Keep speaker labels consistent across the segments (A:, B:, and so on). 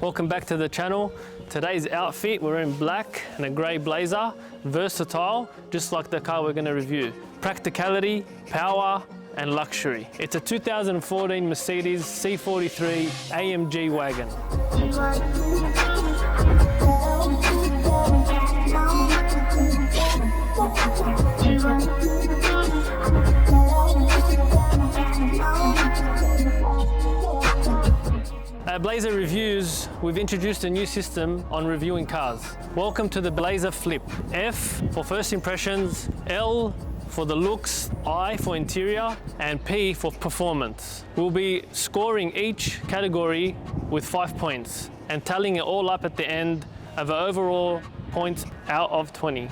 A: Welcome back to the channel. Today's outfit, we're in black and a grey Blazer. Versatile, just like the car we're going to review. Practicality, power and luxury. It's a 2014 Mercedes C43 AMG Wagon. At Blazzer Reviews, we've introduced a new system on reviewing cars. Welcome to the Blazzer Flip. F for first impressions, L for the looks, I for interior, and P for performance. We'll be scoring each category with 5 points and tallying it all up at the end of an overall points out of 20.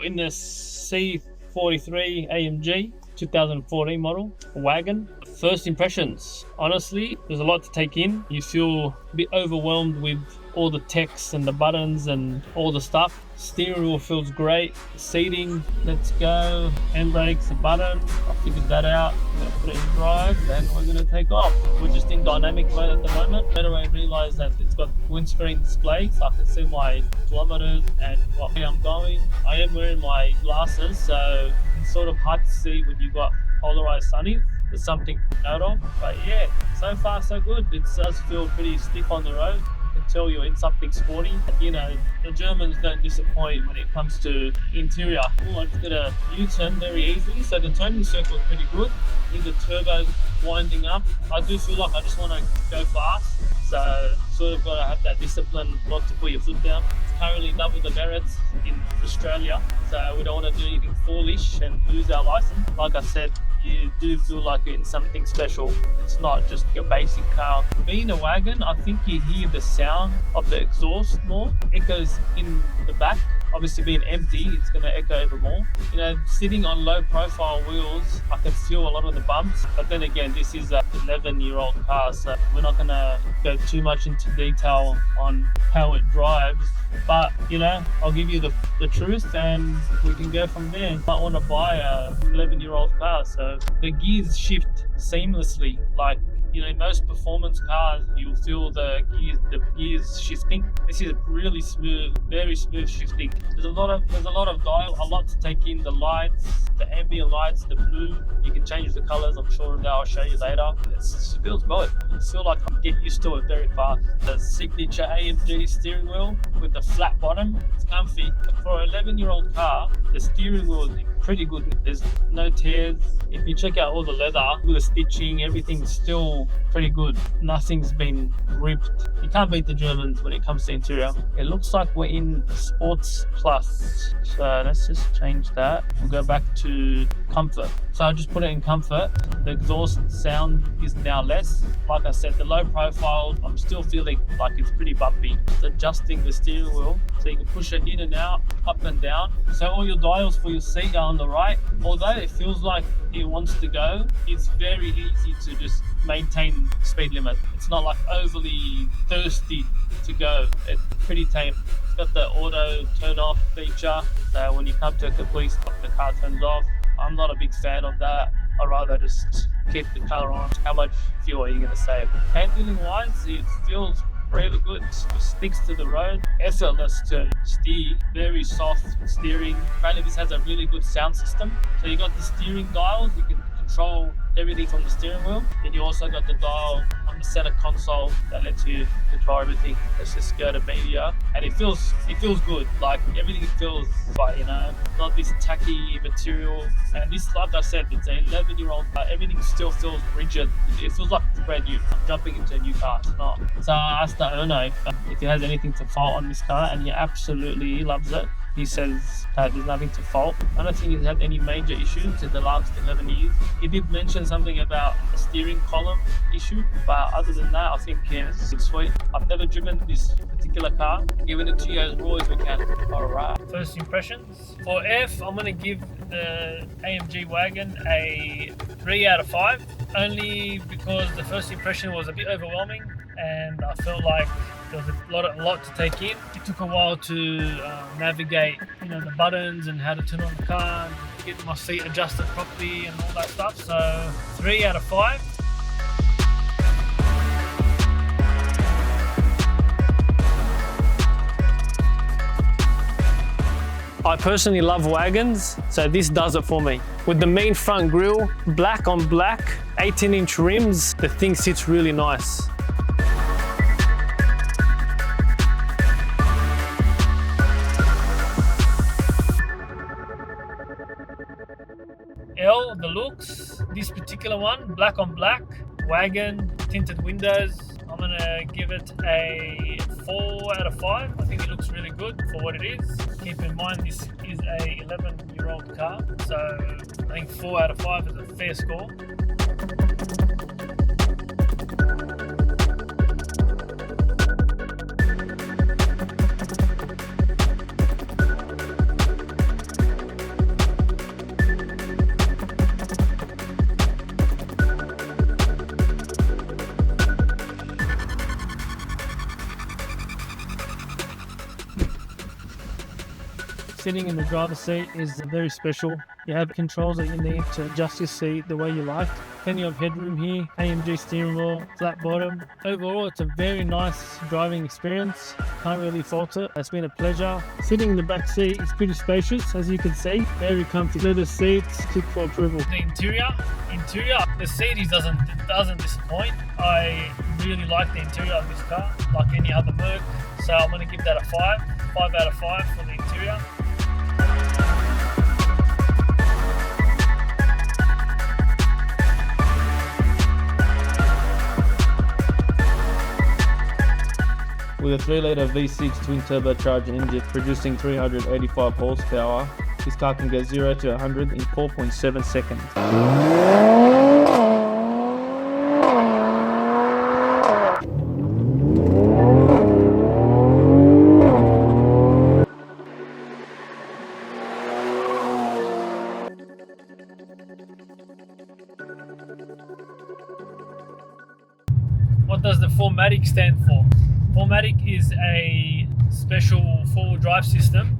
A: In the C43 AMG 2014 model wagon. First impressions, honestly, there's a lot to take in. You feel a bit overwhelmed with all the text and the buttons and all the stuff. Steering wheel feels great. Seating, let's go. Handbrake's a button. I figured that out. I'm gonna put it in drive and we're gonna take off. We're just in dynamic mode at the moment. Later I realized that it's got windscreen display, so I can see my kilometers and what way I'm going. I am wearing my glasses, so it's sort of hard to see when you've got polarized sunnies. There's something to note of, but yeah, so far so good. It does feel pretty stiff on the road. You can tell you're in something sporty. You know, the Germans don't disappoint when it comes to interior. I just did a U-turn very easily, so the turning circle is pretty good. With the turbo winding up, I do feel like I just want to go fast, so sort of got to have that discipline not to put your foot down. It's currently double the merits in Australia, so we don't want to do anything foolish and lose our license. Like I said, you do feel like you're in something special. It's not just your basic car. Being a wagon, I think you hear the sound of the exhaust more. Echoes in the back. Obviously being empty, it's going to echo even more. You know, sitting on low profile wheels, I can feel a lot of the bumps. But then again, this is an 11-year-old car, so we're not going to go too much into detail on how it drives. But, you know, I'll give you the truth and we can go from there. You might want to buy a 11-year-old car, so the gears shift seamlessly. Like, you know, most performance cars, you'll feel the gears shifting. This is really smooth, very smooth shifting. There's a lot of dial, a lot to take in. The lights, the ambient lights, the blue. You can change the colors. I'm sure that I'll show you later. It feels good. I feel like I get used to it very fast. The signature AMG steering wheel with the flat bottom, it's comfy. For an 11-year-old car, the steering wheel is pretty good. There's no tears. If you check out all the leather, with the stitching, everything's still pretty good. Nothing's been ripped. You can't beat the Germans when it comes to interior. It looks like we're in Sports Plus. So let's just change that. We'll go back to comfort. So I just put it in comfort. The exhaust sound is now less. Like I said, the low profile, I'm still feeling like it's pretty bumpy. It's adjusting the steering wheel so you can push it in and out, up and down. So all your dials for your seat are on the right. Although it feels like it wants to go, it's very easy to just maintain speed limit. It's not like overly thirsty to go. It's pretty tame. It's got the auto turn off feature, so when you come to a complete stop, the car turns off. I'm not a big fan of that. I'd rather just keep the car on. How much fuel are you going to save? Handling wise, it feels really good. It sticks to the road, effortless to steer, very soft steering. Apparently this has a really good sound system. So you got the steering dials, you can control everything from the steering wheel. And you also got the dial on the center console that lets you control everything. Let's just go to media, and it feels good. Like everything feels like, you know, not this tacky material. And this, like I said, it's an 11-year-old car. Everything still feels rigid. It feels like it's brand new. I'm jumping into a new car. It's not. So I asked the owner if he has anything to fault on this car, and he absolutely loves it. He says there's nothing to fault. I don't think he's had any major issues in the last 11 years. He did mention something about a steering column issue, but other than that, I think it's sweet. I've never driven this particular car. Giving it to you as raw as we can. Alright. First impressions. For F, I'm going to give the AMG Wagon a 3 out of 5. Only because the first impression was a bit overwhelming and I felt like There was a lot to take in. It took a while to navigate, the buttons and how to turn on the car, and get my seat adjusted properly and all that stuff. So 3 out of 5. I personally love wagons, so this does it for me. With the main front grille, black on black, 18-inch rims, the thing sits really nice. L, the looks, this particular one, black on black, wagon, tinted windows. I'm gonna give it a 4 out of 5. I think it looks really good for what it is. Keep in mind this is a 11-year-old car, so I think 4 out of 5 is a fair score. Sitting in the driver's seat is very special. You have controls that you need to adjust your seat the way you like. Plenty of headroom here, AMG steering wheel, flat bottom. Overall, it's a very nice driving experience. Can't really fault it. It's been a pleasure. Sitting in the back seat is pretty spacious, as you can see. Very comfy. Leather seats, tick for approval. The interior, the seat doesn't disappoint. I really like the interior of this car, like any other Merc. So I'm going to give that a 5 out of 5 for the interior.
B: With a 3-litre V6 twin turbocharged engine producing 385 horsepower, this car can go 0 to 100 in 4.7 seconds.
A: What does the 4MATIC stand for? 4MATIC is a special 4-wheel drive system.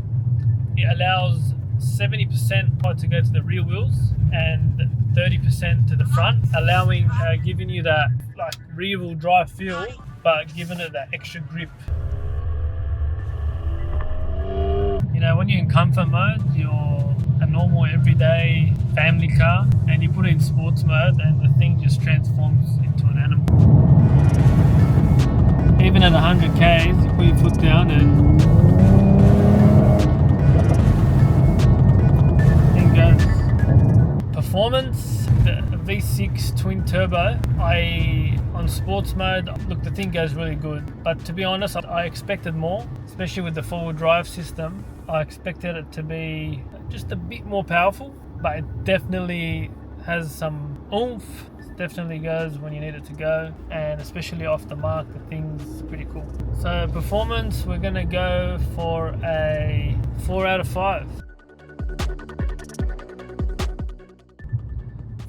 A: It allows 70% to go to the rear wheels and 30% to the front, allowing giving you that like rear wheel drive feel, but giving it that extra grip. When you're in comfort mode, you're a normal everyday family car, and you put it in sports mode, and the thing just transforms into an animal. Even at 100 k's, you put your foot down and thing goes. Performance, the V6 twin turbo, on sports mode, look, the thing goes really good. But to be honest, I expected more, especially with the 4-wheel drive system. I expected it to be just a bit more powerful, but it definitely has some oomph. Definitely goes when you need it to go, and especially off the mark, the thing's pretty cool. So performance, we're gonna go for a 4 out of 5.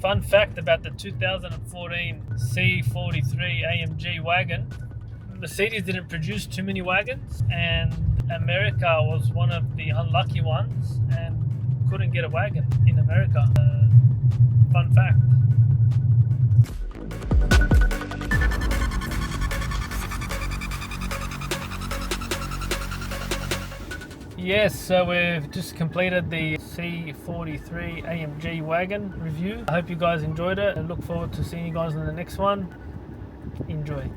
A: Fun fact about the 2014 C43 AMG Wagon, Mercedes didn't produce too many wagons, and America was one of the unlucky ones and couldn't get a wagon in America. Fun fact. Yes, so we've just completed the C43 AMG Wagon review. I hope you guys enjoyed it and look forward to seeing you guys in the next one. Enjoy.